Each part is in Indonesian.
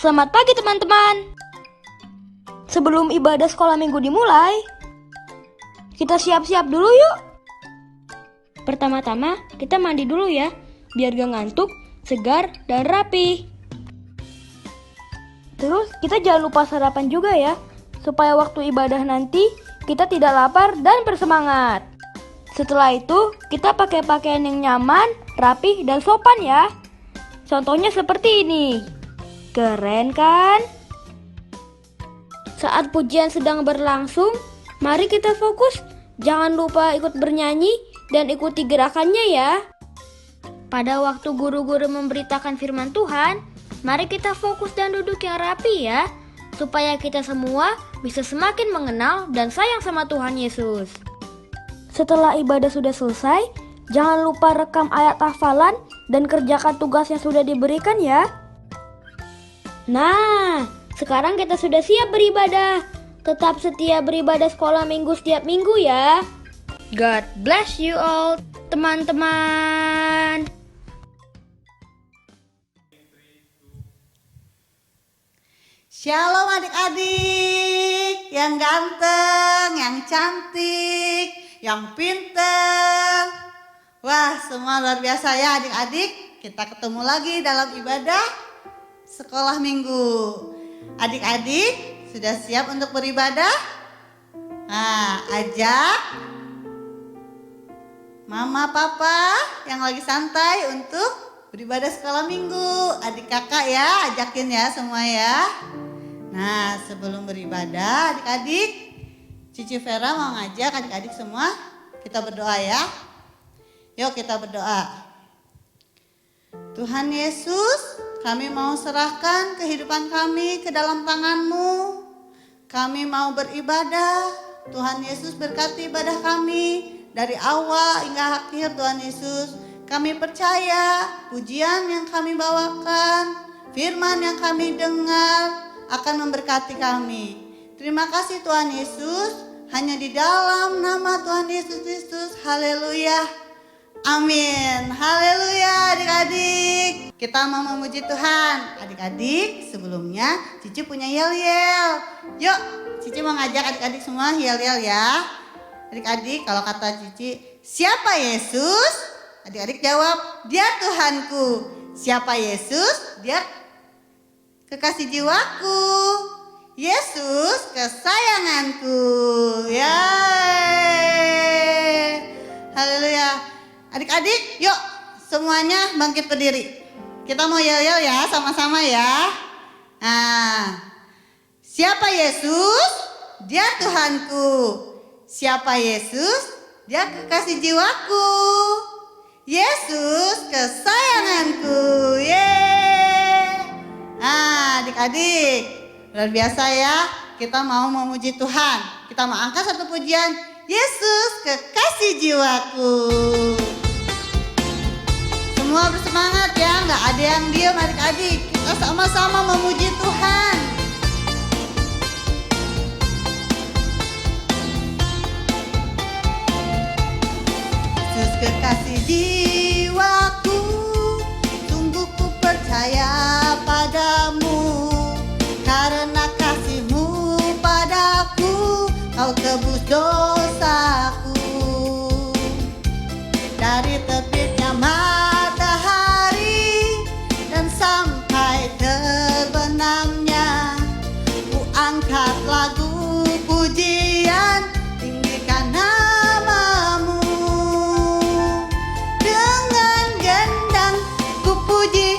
Selamat pagi teman-teman. Sebelum ibadah sekolah minggu dimulai, kita siap-siap dulu yuk. Pertama-tama kita mandi dulu ya, biar gak ngantuk, segar, dan rapi. Terus kita jangan lupa sarapan juga ya, supaya waktu ibadah nanti kita tidak lapar dan bersemangat. Setelah itu kita pakai pakaian yang nyaman, rapi, dan sopan ya. Contohnya seperti ini. Keren kan? Saat pujian sedang berlangsung, mari kita fokus. Jangan lupa ikut bernyanyi dan ikuti gerakannya ya. Pada waktu guru-guru memberitakan firman Tuhan, mari kita fokus dan duduk yang rapi ya, supaya kita semua bisa semakin mengenal dan sayang sama Tuhan Yesus. Setelah ibadah sudah selesai, jangan lupa rekam ayat hafalan dan kerjakan tugas yang sudah diberikan ya. Nah, sekarang kita sudah siap beribadah. Tetap setia beribadah sekolah minggu setiap minggu ya. God bless you all, teman-teman. Shalom adik-adik yang ganteng, yang cantik, yang pinter. Wah, semua luar biasa ya adik-adik. Kita ketemu lagi dalam ibadah sekolah minggu. Adik-adik sudah siap untuk beribadah? Nah, ajak mama papa yang lagi santai untuk beribadah sekolah minggu. Adik kakak ya, ajakin ya semua ya. Nah, sebelum beribadah adik-adik, Cici Vera mau ngajak adik-adik semua kita berdoa ya. Yuk kita berdoa. Tuhan Yesus, kami mau serahkan kehidupan kami ke dalam tangan-Mu. Kami mau beribadah. Tuhan Yesus berkati ibadah kami dari awal hingga akhir Tuhan Yesus. Kami percaya pujian yang kami bawakan, firman yang kami dengar akan memberkati kami. Terima kasih Tuhan Yesus. Hanya di dalam nama Tuhan Yesus Kristus. Haleluya. Amin. Haleluya adik-adik. Kita mau memuji Tuhan. Adik-adik sebelumnya Cici punya yel-yel. Yuk Cici mau ngajak adik-adik semua yel-yel ya. Adik-adik kalau kata Cici, siapa Yesus? Adik-adik jawab, dia Tuhanku. Siapa Yesus? Dia kekasih jiwaku. Yesus kesayanganku. Yeay. Haleluya. Adik-adik, yuk semuanya bangkit berdiri. Kita mau yel-yel ya, sama-sama ya. Nah, siapa Yesus? Dia Tuhanku. Siapa Yesus? Dia kekasih jiwaku. Yesus kesayanganku. Yeay. Nah, adik-adik, luar biasa ya. Kita mau memuji Tuhan. Kita mau angkat satu pujian. Yesus kekasih jiwaku. Semua bersemangat ya, nggak ada yang diam adik-adik. Kita sama-sama memuji Tuhan. Yesus kekasih jiwaku, sungguh ku percaya padamu. Karena kasih-Mu padaku, Kau tebus dosaku. Dari terbitnya matahari dan sampai terbenamnya, ku angkat lagu pujian, tinggikan nama-Mu. Dengan gendang ku puji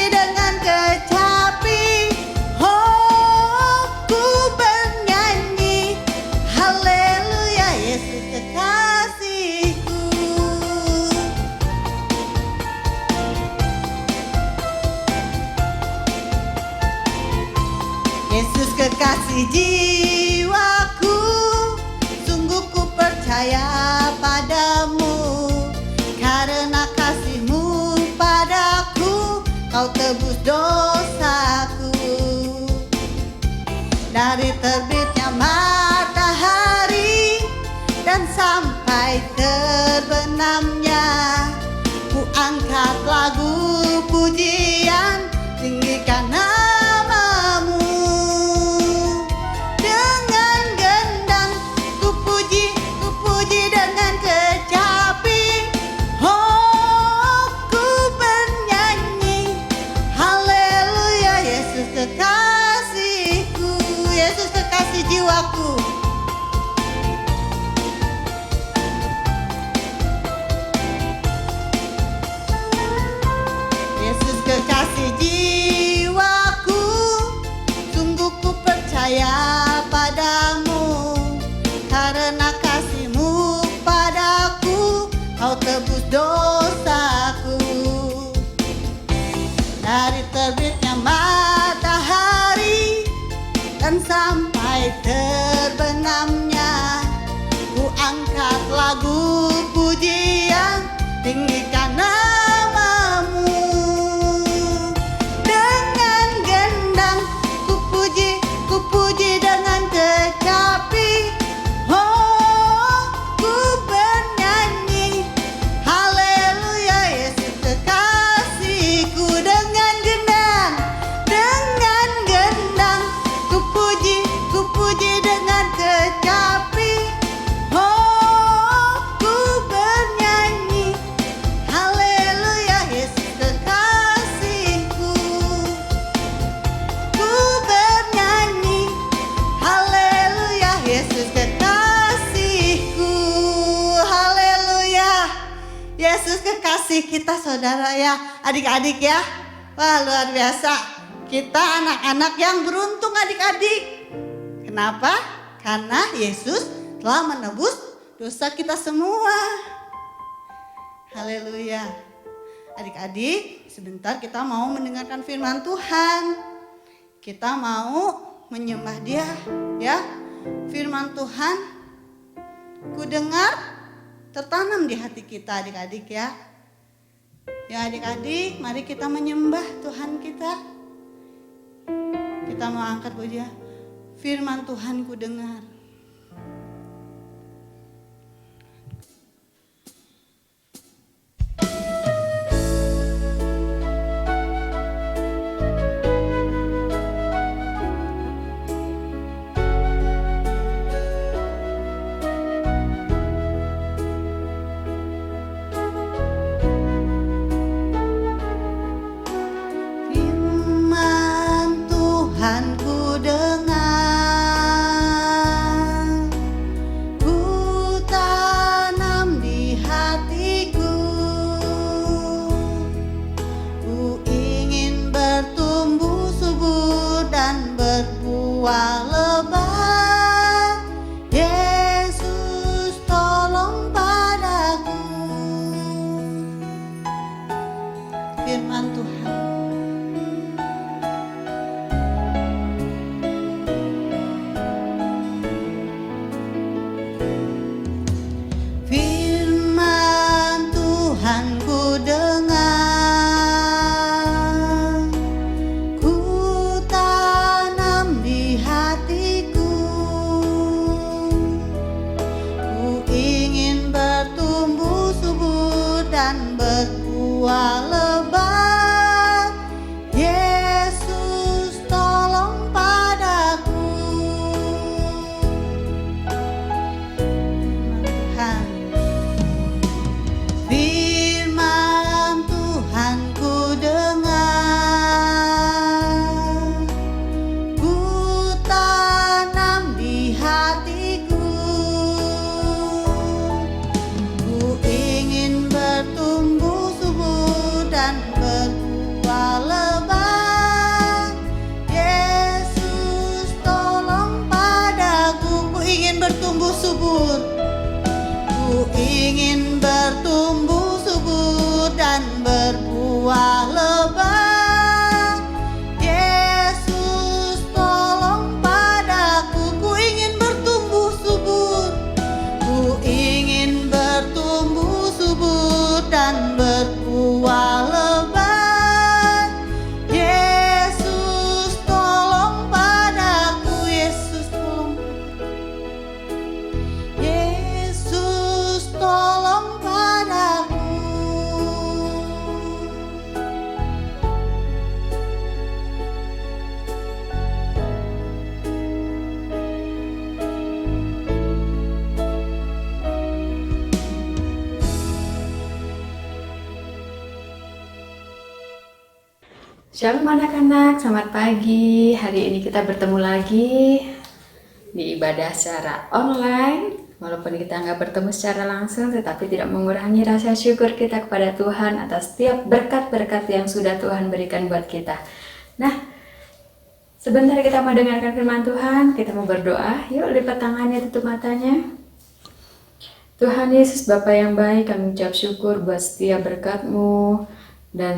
dengan kecapi. Oh, ku bernyanyi, haleluya Yesus kekasihku. Yesus kekasih jiwaku, sungguh ku percaya padamu. Karena kasih-Mu padaku, Kau tebus dosaku. Dari terbitnya matahari dan sampai terbenamnya, ku angkat lagu pujian, tinggikan nama jiwaku. Yesus kekasih jiwaku, sungguh ku percaya padamu. Karena kasih-Mu padaku, Kau tebus dosaku. Dari terbitnya matahari dan sampai terbenamnya, ku angkat lagu pujian, tinggikan nama-Mu. Dengan gendang ku puji dengan kecapi. Oh, ku bernyanyi, haleluya Yesus kekasihku. Dengan gendang ku puji dengan kecapi. Oh, ku bernyanyi, haleluya Yesus kekasihku. Ku bernyanyi, haleluya Yesus kekasihku. Haleluya Yesus kekasih kita, saudara ya, adik-adik ya. Wah, luar biasa. Kita anak-anak yang beruntung, adik-adik. Kenapa? Karena Yesus telah menebus dosa kita semua. Haleluya. Adik-adik, sebentar kita mau mendengarkan firman Tuhan. Kita mau menyembah Dia, ya. Firman Tuhan ku dengar tertanam di hati kita, adik-adik ya. Ya adik-adik, mari kita menyembah Tuhan kita. Kita mau angkat pujian. Firman Tuhan ku dengar. Firman Tuhan ku dengar, ku tanam di hatiku. Ku ingin bertumbuh subur dan berbuah lebat. Yesus tolong padaku. Firman Tuhan. Firman Tuhan ku dengar, ku tanam di hatiku. Ku ingin bertumbuh subur dan berbuah lebat. Yesus tolong padaku. Firman Tuhan ku dengar, ku tanam di hatiku. Ku ingin bertumbuh subur dan berbuah lebat. Yesus tolong padaku. Ku ingin bertumbuh subur. Ku ingin bertumbuh subur dan berbuah lebat. Yesus tolong padaku. Ku ingin bertumbuh subur. Ku ingin bertumbuh subur dan berbuah lebat. Yesus tolong padaku. Yesus tolong. Yesus tolong padaku. Shalom anak-anak, selamat pagi. Hari ini kita bertemu lagi di ibadah secara online. Walaupun kita nggak bertemu secara langsung, tetapi tidak mengurangi rasa syukur kita kepada Tuhan atas setiap berkat-berkat yang sudah Tuhan berikan buat kita. Nah, sebentar kita mau dengarkan firman Tuhan, kita mau berdoa. Yuk, lipat tangannya, tutup matanya. Tuhan Yesus, Bapa yang baik, kami ucap syukur buat setiap berkat-Mu. Dan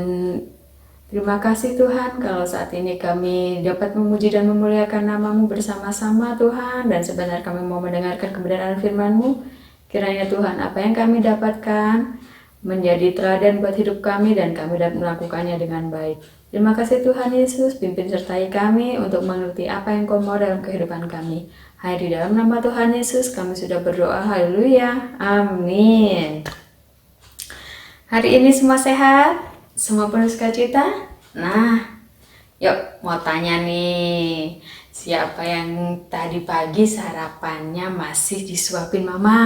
terima kasih Tuhan kalau saat ini kami dapat memuji dan memuliakan nama-Mu bersama-sama Tuhan. Dan sebentar kami mau mendengarkan kebenaran firman-Mu. Kiranya Tuhan, apa yang kami dapatkan menjadi teladan buat hidup kami dan kami dapat melakukannya dengan baik. Terima kasih Tuhan Yesus, pimpin sertai kami untuk mengerti apa yang Kau mau dalam kehidupan kami. Hai, di dalam nama Tuhan Yesus kami sudah berdoa, haleluya, amin. Hari ini semua sehat? Semua penuh sukacita? Nah, yuk mau tanya nih, siapa yang tadi pagi sarapannya masih disuapin mama?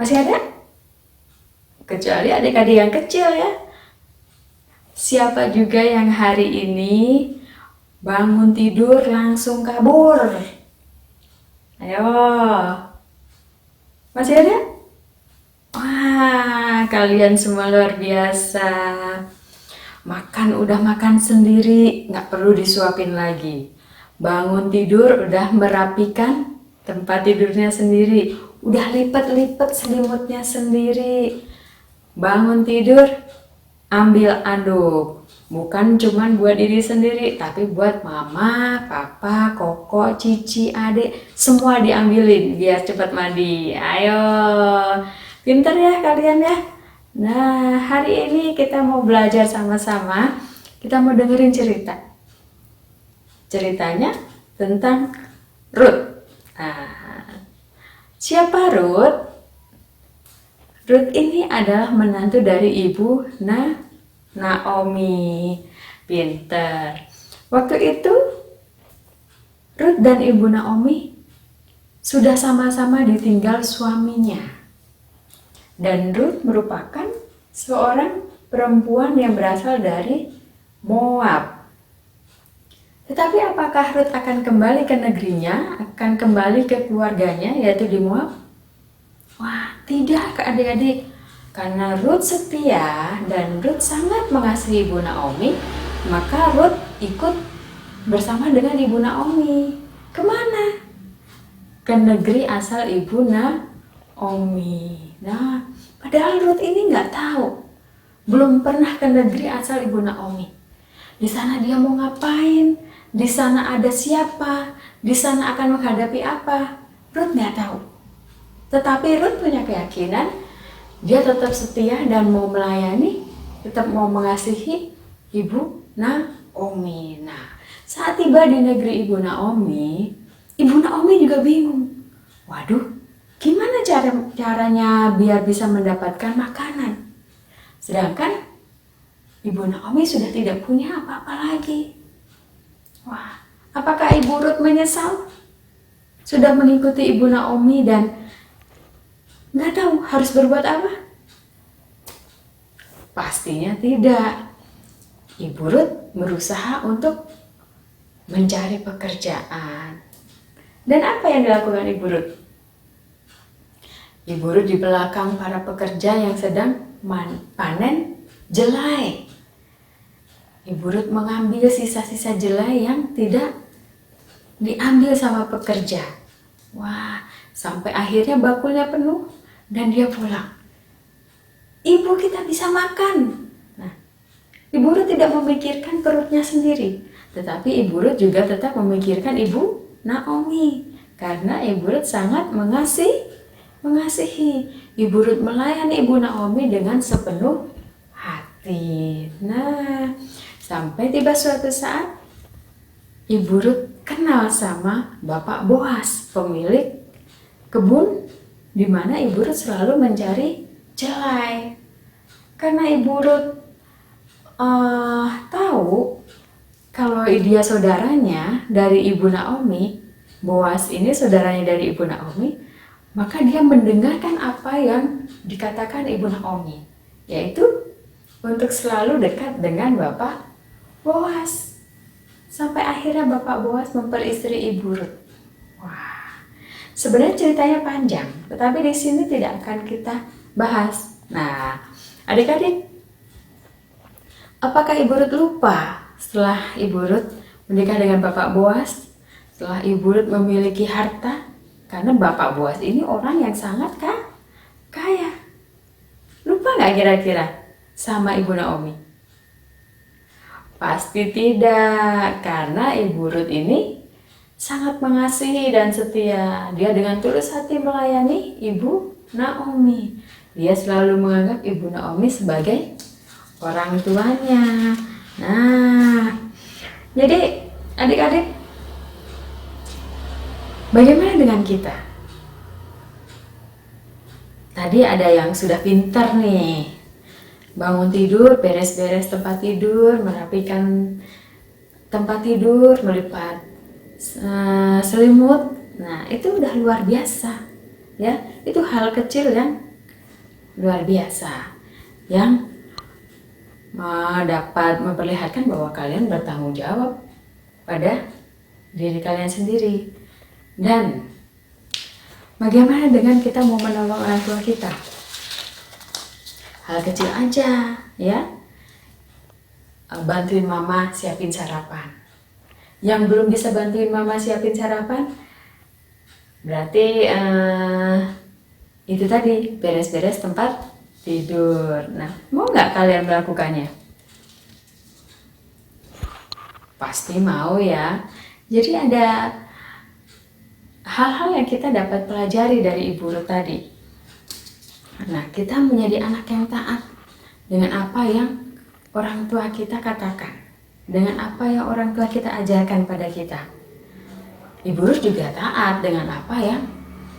Masih ada? Kecuali adik-adik yang kecil ya. Siapa juga yang hari ini bangun tidur langsung kabur? Ayo, masih ada? Wah, kalian semua luar biasa. Udah makan sendiri, nggak perlu disuapin lagi. Bangun tidur udah merapikan tempat tidurnya sendiri, udah lipat-lipat selimutnya sendiri. Bangun tidur, ambil anduk. Bukan cuman buat diri sendiri, tapi buat mama, papa, koko, cici, adik, semua diambilin biar cepat mandi. Ayo, pinter ya kalian ya. Nah, hari ini kita mau belajar sama-sama. Kita mau dengerin cerita. Ceritanya tentang Ruth. Nah, siapa Ruth? Ruth ini adalah menantu dari ibu Naomi. Pinter. Waktu itu Ruth dan ibu Naomi sudah sama-sama ditinggal suaminya. Dan Ruth merupakan seorang perempuan yang berasal dari Moab. Tetapi apakah Ruth akan kembali ke negerinya, akan kembali ke keluarganya, yaitu di Moab? Wah, tidak adik-adik. Karena Ruth setia dan Ruth sangat mengasihi ibu Naomi, maka Ruth ikut bersama dengan ibu Naomi. Kemana? Ke negeri asal ibu Naomi. Nah, padahal Ruth ini nggak tahu, belum pernah ke negeri asal ibu Naomi. Di sana dia mau ngapain? Di sana ada siapa? Di sana akan menghadapi apa? Ruth nggak tahu. Tetapi Ruth punya keyakinan, dia tetap setia dan mau melayani, tetap mau mengasihi ibu Naomi. Nah, saat tiba di negeri ibu Naomi juga bingung. Waduh, gimana caranya biar bisa mendapatkan makanan? Sedangkan ibu Naomi sudah tidak punya apa-apa lagi. Wah, apakah ibu Ruth menyesal? Sudah mengikuti ibu Naomi dan nggak tahu harus berbuat apa? Pastinya tidak. Ibu Ruth berusaha untuk mencari pekerjaan. Dan apa yang dilakukan ibu Ruth? Ibu Ruth di belakang para pekerja yang sedang panen jelai. Ibu Ruth mengambil sisa-sisa jelai yang tidak diambil sama pekerja. Wah, sampai akhirnya bakulnya penuh dan dia pulang. Ibu, kita bisa makan. Nah, ibu Ruth tidak memikirkan perutnya sendiri, tetapi ibu Ruth juga tetap memikirkan ibu Naomi. Karena ibu Ruth sangat mengasihi. Ibu Ruth melayani ibu Naomi dengan sepenuh hati. Nah, sampai tiba suatu saat ibu Ruth kenal sama Bapak Boas, pemilik kebun di mana ibu Ruth selalu mencari jelai. Karena ibu Ruth tahu kalau dia saudaranya dari ibu Naomi, Boas ini saudaranya dari ibu Naomi, maka dia mendengarkan apa yang dikatakan ibu Naomi, yaitu untuk selalu dekat dengan Bapak Boas. sampai akhirnya Bapak Boas memperistri Ibu Rut. Wah, sebenarnya ceritanya panjang, tetapi di sini tidak akan kita bahas. Nah, adik-adik, apakah Ibu Rut lupa setelah Ibu Rut menikah dengan Bapak Boas, setelah Ibu Rut memiliki harta? Karena Bapak Boas ini orang yang sangat kaya. Lupa nggak kira-kira sama Ibu Naomi? Pasti tidak, karena Ibu Rut ini sangat mengasihi dan setia. Dia dengan tulus hati melayani Ibu Naomi. Dia selalu menganggap Ibu Naomi sebagai orang tuanya. Nah, jadi adik-adik, bagaimana dengan kita? Tadi ada yang sudah pintar nih, bangun tidur, beres-beres tempat tidur, merapikan tempat tidur, melipat selimut. Nah, itu udah luar biasa, ya. Itu hal kecil yang luar biasa, yang dapat memperlihatkan bahwa kalian bertanggung jawab pada diri kalian sendiri. Dan bagaimana dengan kita mau menolong orang tua kita? Hal kecil aja, ya. Bantuin mama siapin sarapan. Yang belum bisa bantuin mama siapin sarapan, berarti itu tadi, beres-beres tempat tidur. Nah, mau nggak kalian melakukannya? Pasti mau ya. Jadi ada hal-hal yang kita dapat pelajari dari Ibu Rut tadi. Nah, kita menjadi anak yang taat dengan apa yang orang tua kita katakan, dengan apa yang orang tua kita ajarkan pada kita. Ibu Rut juga taat dengan apa yang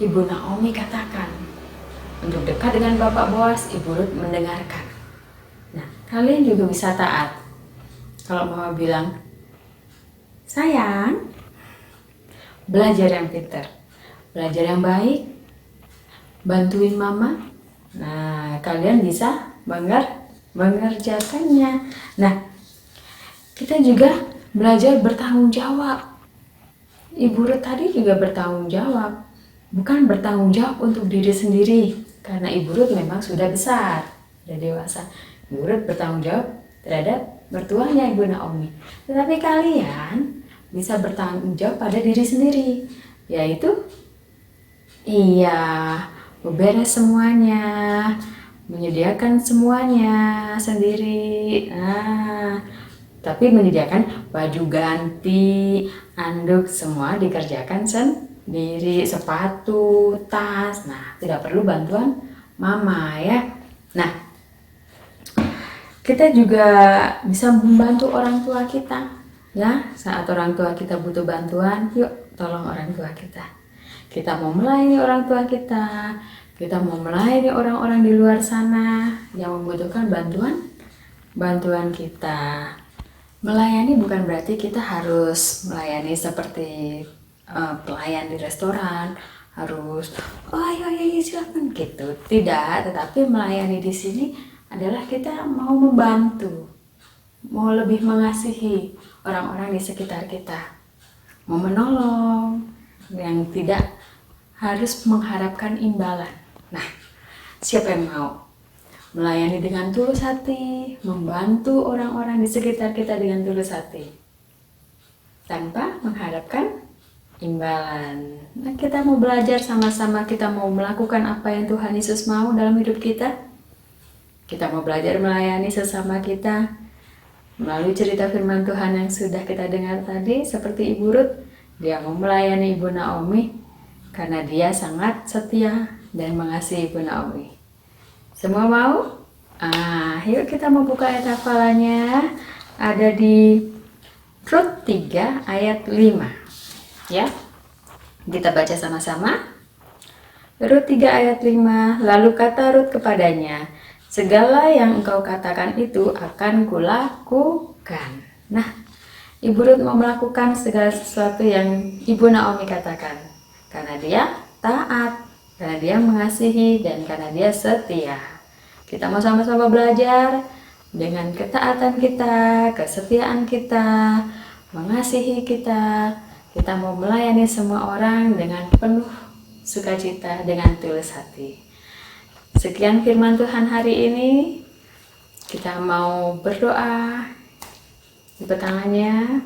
Ibu Naomi katakan. Untuk dekat dengan Bapak Boas, Ibu Rut mendengarkan. Nah, kalian juga bisa taat. Kalau mama bilang, sayang, belajar yang pintar, belajar yang baik, bantuin mama. Nah, kalian bisa mengerjakannya. Nah, kita juga belajar bertanggung jawab. Ibu Rut tadi juga bertanggung jawab. Bukan bertanggung jawab untuk diri sendiri, karena Ibu Rut memang sudah besar, sudah dewasa. Ibu Rut bertanggung jawab terhadap mertuanya Ibu Naomi. Tetapi kalian bisa bertanggung jawab pada diri sendiri, yaitu beberes semuanya, menyediakan semuanya sendiri. Nah, tapi menyediakan baju ganti, anduk, semua dikerjakan sendiri, sepatu, tas. Nah, tidak perlu bantuan mama ya. Nah, kita juga bisa membantu orang tua kita ya. Saat orang tua kita butuh bantuan, yuk tolong orang tua kita. Kita mau melayani orang tua kita, kita mau melayani orang-orang di luar sana yang membutuhkan bantuan kita. Melayani bukan berarti kita harus melayani seperti pelayan di restoran, harus ayo silakan gitu. Tidak, tetapi melayani di sini adalah kita mau membantu, mau lebih mengasihi orang-orang di sekitar kita, mau menolong yang tidak harus mengharapkan imbalan. Nah, siapa yang mau melayani dengan tulus hati, membantu orang-orang di sekitar kita dengan tulus hati, tanpa mengharapkan imbalan? Nah, kita mau belajar sama-sama, kita mau melakukan apa yang Tuhan Yesus mau dalam hidup kita. Kita mau belajar melayani sesama kita melalui cerita firman Tuhan yang sudah kita dengar tadi, seperti Ibu Rut. Dia mau melayani Ibu Naomi karena dia sangat setia dan mengasihi Ibu Naomi. Semua mau? Yuk kita mau buka ayat hafalannya. Ada di Rut 3 ayat 5. Ya. Kita baca sama-sama. Rut 3 ayat 5. Lalu kata Rut kepadanya, segala yang engkau katakan itu akan kulakukan. Nah, Ibu Rut mau melakukan segala sesuatu yang Ibu Naomi katakan. Karena dia taat, karena dia mengasihi, dan karena dia setia. Kita mau sama-sama belajar dengan ketaatan kita, kesetiaan kita, mengasihi kita. Kita mau melayani semua orang dengan penuh sukacita, dengan tulus hati. Sekian firman Tuhan hari ini. Kita mau berdoa. Lipat tangannya.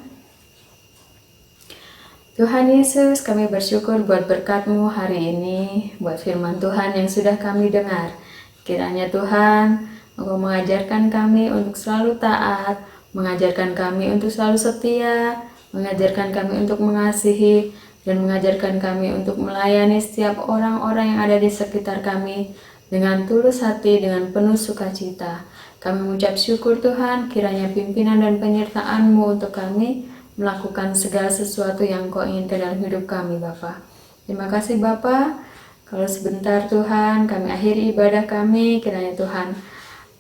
Tuhan Yesus, kami bersyukur buat berkat-Mu hari ini, buat firman Tuhan yang sudah kami dengar. Kiranya Tuhan, Engkau mengajarkan kami untuk selalu taat, mengajarkan kami untuk selalu setia, mengajarkan kami untuk mengasihi, dan mengajarkan kami untuk melayani setiap orang-orang yang ada di sekitar kami dengan tulus hati, dengan penuh sukacita. Kami mengucap syukur Tuhan, kiranya pimpinan dan penyertaan-Mu untuk kami melakukan segala sesuatu yang Kau inginkan dalam hidup kami, Bapa. Terima kasih Bapa. Kalau sebentar Tuhan, kami akhiri ibadah kami, kiranya Tuhan,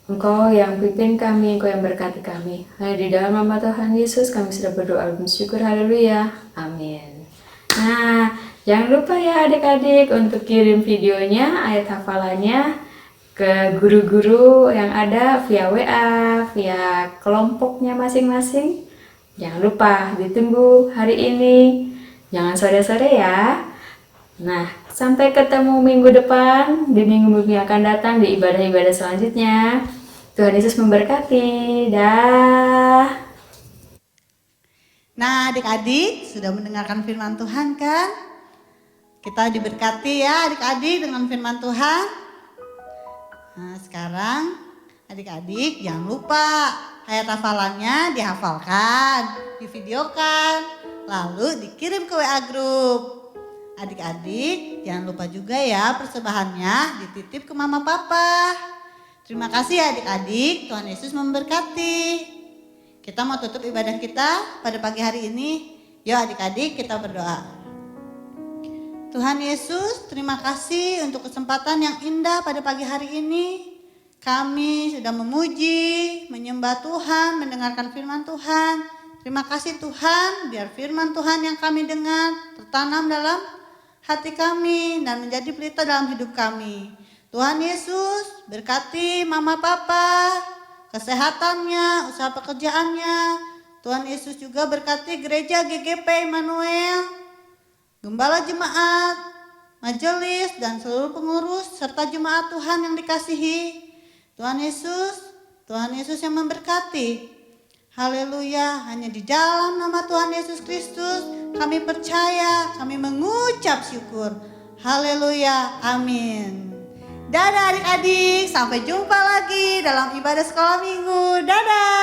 Engkau yang pimpin kami, Engkau yang berkati kami. Hanya di dalam nama Tuhan Yesus kami sudah berdoa dan bersyukur. Haleluya. Amin. Nah, jangan lupa ya adik-adik untuk kirim videonya, ayat hafalannya ke guru-guru yang ada via WA, via kelompoknya masing-masing. Jangan lupa ditunggu hari ini. Jangan sore-sore ya. Nah, sampai ketemu minggu depan, di minggu-minggu yang akan datang, di ibadah-ibadah selanjutnya. Tuhan Yesus memberkati. Dah. Nah, adik-adik sudah mendengarkan firman Tuhan kan? Kita diberkati ya adik-adik dengan firman Tuhan. Nah, sekarang adik-adik jangan lupa ayat hafalannya dihafalkan, divideokan, lalu dikirim ke WA grup. Adik-adik jangan lupa juga ya persembahannya dititip ke mama papa. Terima kasih ya adik-adik, Tuhan Yesus memberkati. Kita mau tutup ibadah kita pada pagi hari ini. Yuk adik-adik kita berdoa. Tuhan Yesus, terima kasih untuk kesempatan yang indah pada pagi hari ini. Kami sudah memuji, menyembah Tuhan, mendengarkan firman Tuhan. Terima kasih Tuhan, biar firman Tuhan yang kami dengar tertanam dalam hati kami dan menjadi pelita dalam hidup kami. Tuhan Yesus, berkati mama papa, kesehatannya, usaha pekerjaannya. Tuhan Yesus juga berkati gereja GGP Immanuel, gembala jemaat, majelis, dan seluruh pengurus serta jemaat Tuhan yang dikasihi. Tuhan Yesus yang memberkati. Haleluya, hanya di dalam nama Tuhan Yesus Kristus kami percaya, kami mengucap syukur. Haleluya, amin. Dadah adik-adik, sampai jumpa lagi dalam ibadah sekolah minggu. Dadah.